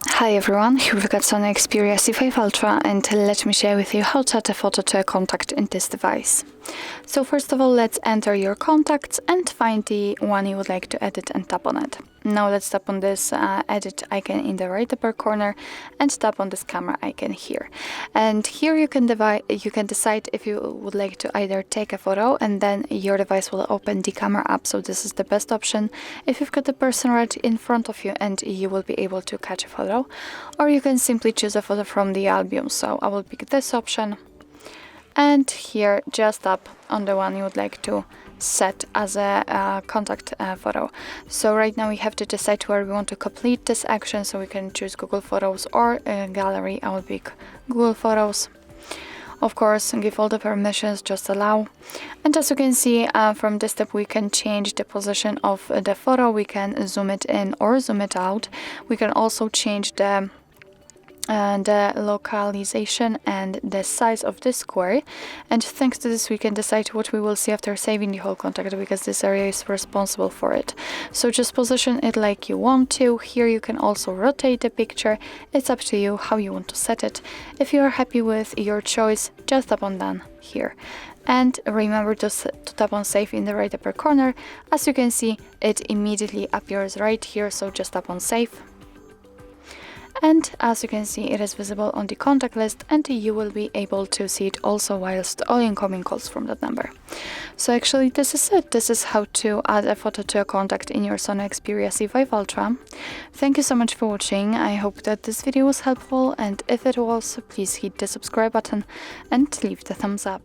Hi everyone, here we've got SONY Xperia C5 Ultra, and let me share with you how to add a photo to a contact in this device. So first of all, let's enter your contacts and find the one you would like to edit and tap on it. Now let's tap on this edit icon in the right upper corner and tap on this camera icon here. And here you can decide if you would like to either take a photo and then your device will open the camera app. So this is the best option if you've got the person right in front of you and you will be able to catch a photo. Or you can simply choose a photo from the album. So I will pick this option. And here just tap on the one you would like to set as a contact photo. So right now we have to decide where we want to complete this action, so we can choose Google Photos or Gallery. I will pick Google Photos. Of course, give all the permissions, just allow. And as you can see from this step, we can change the position of the photo. We can zoom it in or zoom it out. We can also change the localization and the size of the square, and thanks to this we can decide what we will see after saving the whole contact, because this area is responsible for it. So just position it like you want to. Here you can also rotate the picture. It's up to you how you want to set it. If you are happy with your choice, just tap on done here. And remember to tap on save in the right upper corner. As you can see, it immediately appears right here, so just tap on save. And as you can see, it is visible on the contact list, and you will be able to see it also whilst all incoming calls from that number. So actually this is it. This is how to add a photo to a contact in your SONY Xperia C5 Ultra. Thank you so much for watching. I hope that this video was helpful, and if it was, please hit the subscribe button and leave the thumbs up.